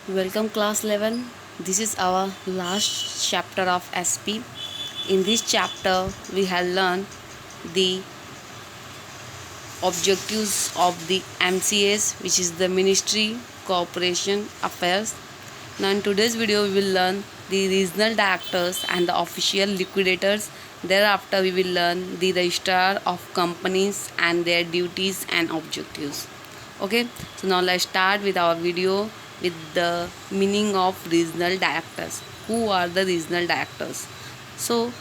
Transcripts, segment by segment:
Welcome class 11. This is our last chapter of SP. In this chapter we have learned the objectives of the MCS, which is the Ministry Corporation Affairs. Now in today's video we will learn the regional directors and the official liquidators. Thereafter we will learn the registrar of companies and their duties and objectives. Okay, so now let's start with our video with the meaning of regional directors. Who are the regional directors? So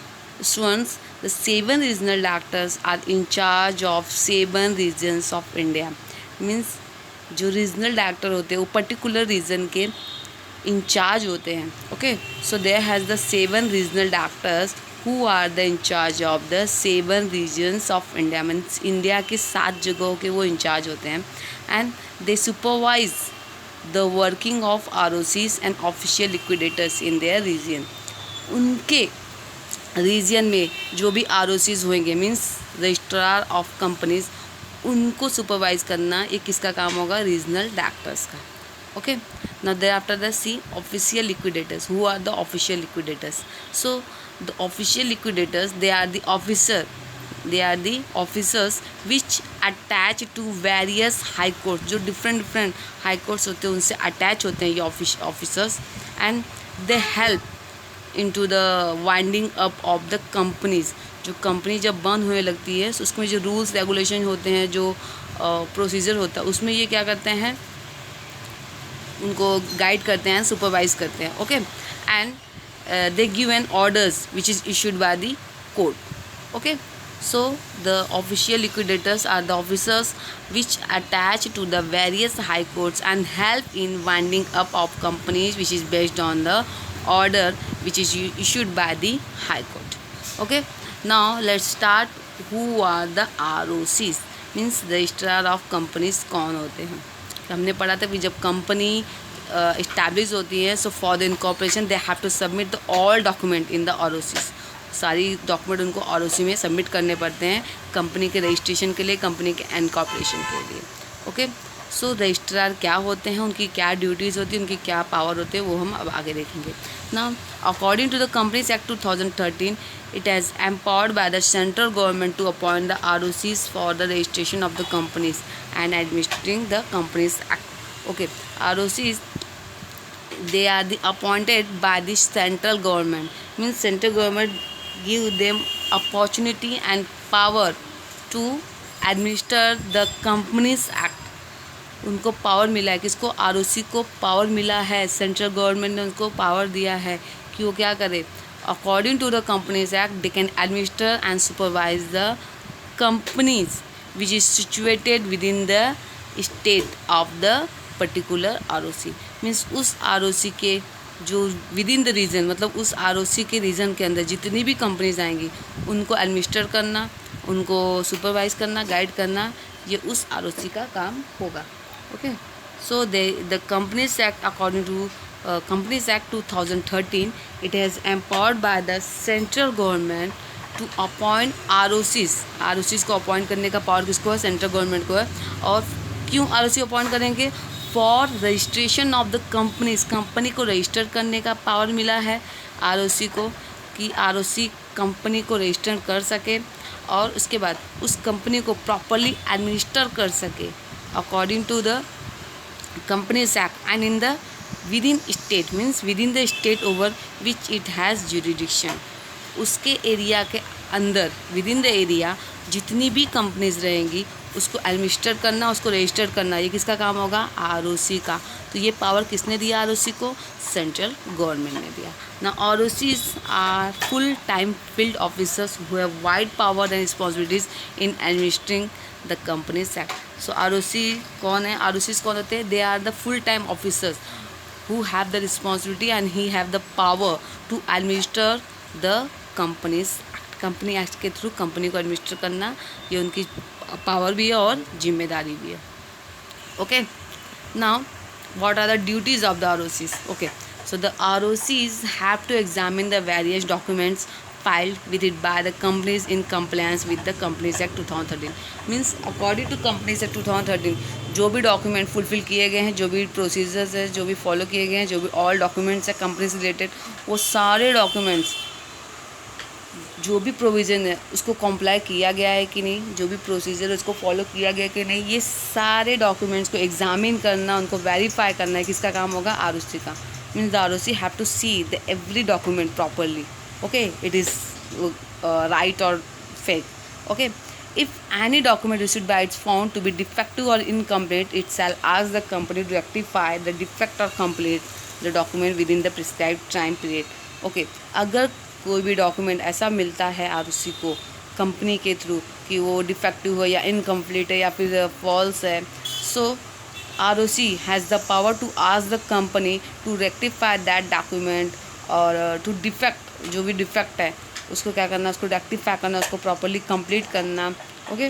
students, the 7 regional directors are in charge of 7 regions of India. Means जो regional director होते हैं वो particular region के in charge होते हैं. Okay, so there has the 7 regional directors who are the in charge of the 7 regions of India. Means India के 7 जगहों के वो इंचार्ज होते हैं and they supervise the working of ROCs and official liquidators in their region. उनके region में जो भी ROCs होंगे मीन्स रजिस्ट्रार ऑफ कंपनीज, उनको सुपरवाइज करना ये किसका काम होगा? रीजनल डायरेक्टर्स का. Okay, now thereafter the C official liquidators. Who are the official liquidators? So the official liquidators, they are the officers which attach to various high courts. जो different high courts होते हैं उनसे attach होते हैं ये officers and they help into the winding up of the companies. जो company जब बंद होने लगती है तो उसमें जो रूल्स रेगुलेशन होते हैं, जो प्रोसीजर होता है, उसमें ये क्या करते हैं? उनको गाइड करते हैं, सुपरवाइज करते हैं. Okay, and they give an orders which is issued by the court. Okay, so the official liquidators are the officers which attach to the various high courts and help in winding up of companies which is based on the order which is issued by the high court. Okay, now let's start. Who are the ROCs? means registrar of companies. कौन होते हैं? हमने पढ़ा था कि जब company establish होती है, so for the incorporation they have to submit the all document in the ROCs. सारी डॉक्यूमेंट उनको ROC में सबमिट करने पड़ते हैं कंपनी के रजिस्ट्रेशन के लिए, कंपनी के इनकॉर्पोरेशन के लिए. ओके, सो रजिस्ट्रार क्या होते हैं, उनकी क्या ड्यूटीज़ होती है, उनकी क्या पावर होते हैं, वो हम अब आगे देखेंगे. Now according to the companies act 2013, it has empowered by the central government to appoint the ROCs for the registration of the companies and administering the companies act. Okay, ROCs, they are the appointed by the central government. means central government give them opportunity and power to administer the companies act. उनको power मिला है, किसको? ROC को power मिला है, central government ने उनको power दिया है कि वो क्या करे? According to the Companies Act, they can administer and supervise the companies which is situated within the state of the particular ROC. Means उस ROC के जो विदिन द रीजन, मतलब उस ROC के रीजन के अंदर जितनी भी कंपनीज आएंगी उनको एडमिनिस्टर करना, उनको सुपरवाइज करना, गाइड करना, ये उस ROC का काम होगा. Okay, so the companies act according to Companies Act 2013, it has empowered by the central government to appoint ROCs. ROCs को अपॉइंट करने का पावर किसको है? सेंट्रल गवर्नमेंट को है. और क्यों ROC अपॉइंट करेंगे? For registration of the companies. Company को रजिस्टर करने का पावर मिला है ROC को कि ROC कंपनी को रजिस्टर कर सके और उसके बाद उस कंपनी को प्रॉपरली एडमिनिस्टर कर सके according to the Companies Act and in the within state. means within the state over which it has jurisdiction. उसके एरिया के अंदर, विदिन द एरिया, जितनी भी कंपनीज रहेंगी उसको एडमिनिस्टर करना, उसको रजिस्टर करना, ये किसका काम होगा? ROC का. तो ये पावर किसने दिया ROC को? सेंट्रल गवर्नमेंट ने दिया. ना ROCs are full time field officers who have wide power and responsibilities in administering the companies act. So ROC कौन है? ROCs कौन होते हैं? They are the full time officers who have the responsibility and he have the power to administer the companies act. Company act के through company को administer करना ये उनकी पावर भी है और जिम्मेदारी भी है. Okay, now what are the duties of the ROCs? Okay, so the ROCs have to examine the various documents filed with it by the companies in compliance with the Companies Act 2013. Means according to Companies Act 2013 जो भी document fulfil किए गए हैं, जो भी procedures है, जो भी फॉलो किए गए हैं, जो भी ऑल डॉक्यूमेंट्स है कंपनी से रिलेटेड, वो सारे डॉक्यूमेंट्स जो भी प्रोविज़न है उसको कॉम्प्लाई किया गया है कि नहीं, जो भी प्रोसीजर है उसको फॉलो किया गया कि नहीं, ये सारे डॉक्यूमेंट्स को एग्जामिन करना, उनको वेरीफाई करना है, किसका काम होगा, आरओसी का. Means the ROC have to see the every document properly. Okay, it is right और fake. Okay, if any document received by it's found to be defective or incomplete, it shall ask the company to rectify the defect or complete the document within the prescribed time period. Okay, अगर कोई भी document ऐसा मिलता है ROC को company के through कि वो डिफेक्टिव हो या इनकम्प्लीट है या फिर फॉल्स है, so ROC has the power to ask the company to rectify that document और टू डिफेक्ट, जो भी डिफेक्ट है उसको क्या करना, उसको रेक्टिफाई करना, उसको प्रॉपरली कंप्लीट करना. ओके,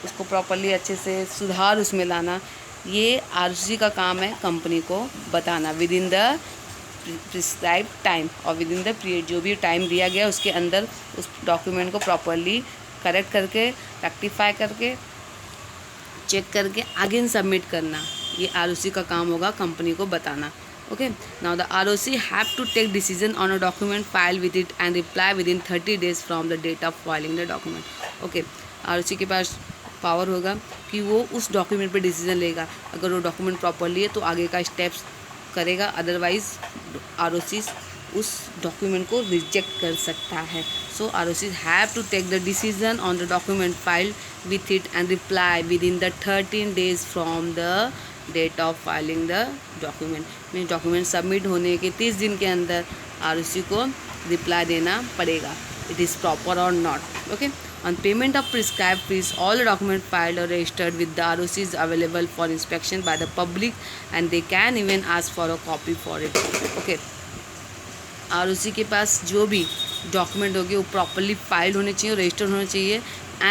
उसको प्रॉपरली अच्छे से सुधार उसमें लाना. ये आरओसी का काम है कंपनी को बताना with in the prescribe time और विद इन द पीरियड, जो भी टाइम दिया गया उसके अंदर उस डॉक्यूमेंट को प्रॉपरली करेक्ट करके, रेक्टिफाई करके, चेक करके अगेन सबमिट करना. ये आरओसी का काम होगा कंपनी को बताना. Okay, now the ROC have to take decision on a document filed with it and reply within 30 days from the date of filing the document. Okay, ROC के पास power होगा कि वो उस डॉक्यूमेंट पे डिसीजन लेगा. अगर वो डॉक्यूमेंट प्रॉपरली है तो आगे का स्टेप्स करेगा, अदरवाइज ROC उस डॉक्यूमेंट को रिजेक्ट कर सकता है. So ROC have to take the decision on the document filed with it and reply with in the 13 days from the date of filing the document. Mean document submit होने के 30 दिन के अंदर ROC को reply देना पड़ेगा, it is proper और not. Okay, on payment of prescribe fees all document filed और registered with the ROC is available for inspection by the public and they can even ask for a copy for it. Okay, ROC के पास जो भी document होगी वो properly filed होने चाहिए, registered होने चाहिए.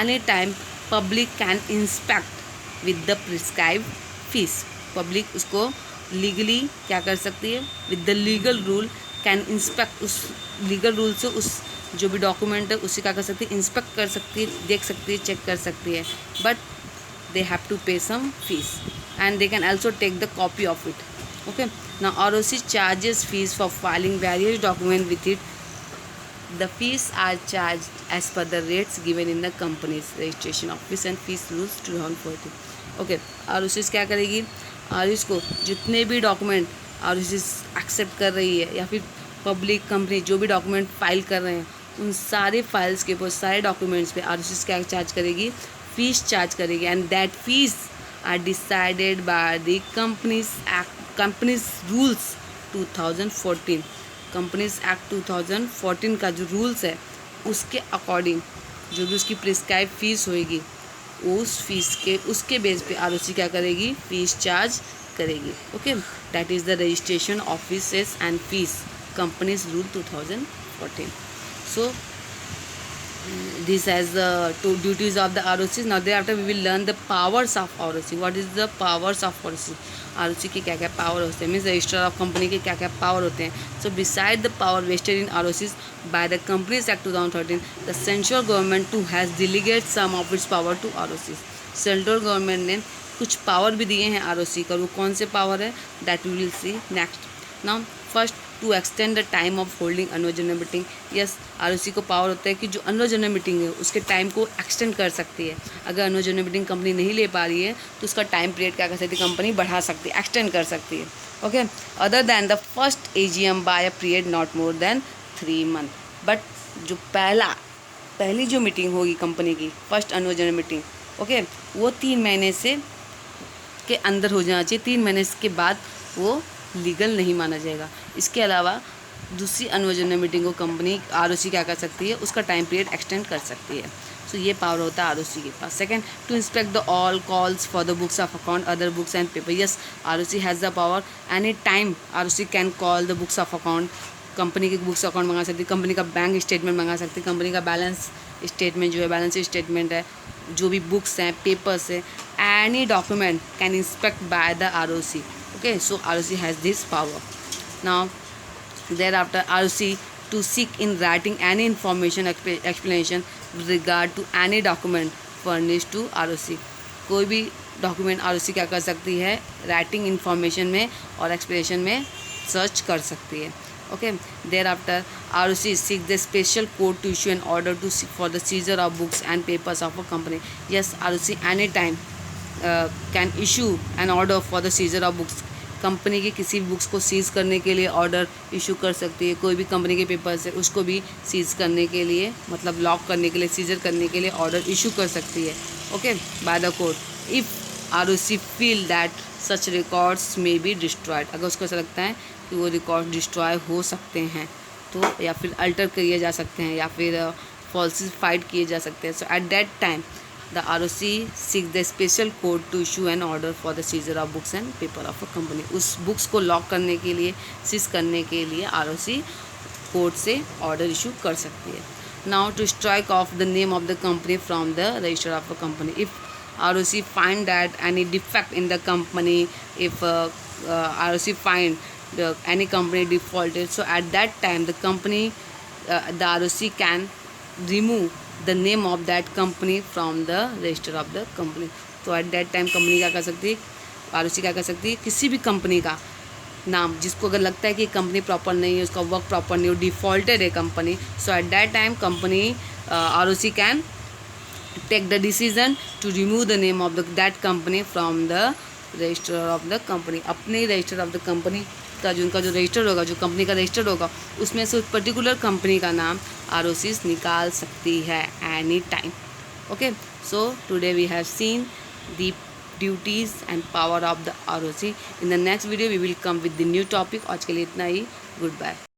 Any time public can inspect with the prescribe fees. Public उसको लीगली क्या कर सकती है, with the legal rule can inspect, उस लीगल रूल से उस जो भी डॉक्यूमेंट है उसे क्या कर सकती है, इंस्पेक्ट कर सकती है, देख सकती है, चेक कर सकती है. But they have to pay some fees and they can also take the copy of it. Okay, now ROC charges fees for filing various document with it. The fees are charged as per the rates given in the company's registration office and fees rules 2014. Okay, ROC क्या करेगी, ROC को जितने भी document ROC accept कर रही है या फिर पब्लिक कंपनी जो भी डॉक्यूमेंट फाइल कर रहे हैं उन सारे फाइल्स के ऊपर, सारे डॉक्यूमेंट्स पे आरओसी क्या चार्ज करेगी, फीस चार्ज करेगी. And that fees are decided by the companies act, companies rules 2014. Companies act 2014 का जो रूल्स है उसके अकॉर्डिंग जो भी उसकी प्रिस्क्राइब फीस होएगी उस फीस के उसके बेस पे आरओसी क्या करेगी, फीस चार्ज करेगी. Okay, that is the registration offices and fees companies rule 2014. So this as the two duties of the ROC. Now thereafter we will learn the powers of ROC. What is the powers of ROC? ROC के क्या क्या power होते हैं, means register of company के क्या क्या power होते हैं. So beside the power vested in ROC by the Companies Act 2013, the central government too has delegated some of its power to ROC. Central government ने कुछ power भी दिए हैं ROC का. वो कौन से पावर है, that we will see next. Now first, to extend the time of holding annual general meeting. Yes, ROC को पावर होता है कि जो एनुअल जनरल मीटिंग है उसके टाइम को एक्सटेंड कर सकती है. अगर एनुअल जनरल मीटिंग कंपनी नहीं ले पा रही है तो उसका टाइम पीरियड क्या कर सकती है, कंपनी बढ़ा सकती है, एक्सटेंड कर सकती है. Okay, other than the first AGM by a period not more than 3 months. But जो पहली जो मीटिंग होगी कंपनी की, first annual general meeting, okay, वो 3 महीने से के अंदर हो जाना चाहिए. 3 महीने के बाद वो लीगल नहीं माना जाएगा. इसके अलावा दूसरी एनुअल जनरल मीटिंग को कंपनी आरओसी क्या कर सकती है, उसका टाइम पीरियड एक्सटेंड कर सकती है. सो ये पावर होता है आरओसी के पास. Second, to inspect the all calls for the books of account, other books and paper. Yes, ROC has the power, any time ROC can call the books of account. Company के books account मंगा सकती है, company का bank statement मंगा सकती है, company का balance statement जो है, बैलेंस स्टेटमेंट है, जो भी बुक्स हैं, पेपर्स है, any document can inspect by the ROC. Okay, so ROC has this power. Now thereafter ROC to seek in writing any information explanation with regard to any document furnished to ROC. कोई भी document ROC क्या कर सकती है, writing information में और explanation में search कर सकती है. Okay, thereafter ROC seeks the special court to issue an order for the seizure of books and papers of a company. Yes, ROC anytime can issue an order for the seizure of books. Company की किसी भी books को seize करने के लिए order issue कर सकती है. कोई भी कंपनी के पेपर्स है उसको भी सीज़ करने के लिए, मतलब लॉक करने के लिए, सीजर करने के लिए ऑर्डर इशू कर सकती है. Okay, by the court. If ROC feel that such records में बी डिस्ट्रॉयड, अगर उसको ऐसा लगता है कि वो रिकॉर्ड डिस्ट्रॉय हो सकते हैं तो, या फिर अल्टर किए जा सकते हैं, या फिर फॉल्सिफाइड किए जा सकते हैं, so at that time the ROC seeks the special court to issue an order for the seizure of books and paper of a company. उस बुक्स को लॉक करने के लिए, सीज करने के लिए ROC कोर्ट से ऑर्डर इशू कर सकती है. Now to strike off the name of the company from the register of a company. If ROC find that any defect in the company, if ROC find any company defaulted, so at that time the company, the ROC can remove the name of that company from the register of the company. तो at that time company क्या कर सकती है, ROC क्या कर सकती है, किसी भी कंपनी का नाम जिसको अगर लगता है कि कंपनी प्रॉपर नहीं है, उसका वर्क प्रॉपर नहीं हो, डिफॉल्टेड है company, so at that time company ROC can take the decision to remove the name of that company from the register of the company. अपने रजिस्टर ऑफ द कंपनी का जो उनका जो register होगा, जो कंपनी का register होगा, उसमें से उस पर्टिकुलर कंपनी का नाम ROC निकाल सकती है any time. Okay, so today we have seen the duties and power of the ROC. In the next video we will come with the new topic. आज के लिए इतना ही. Good bye.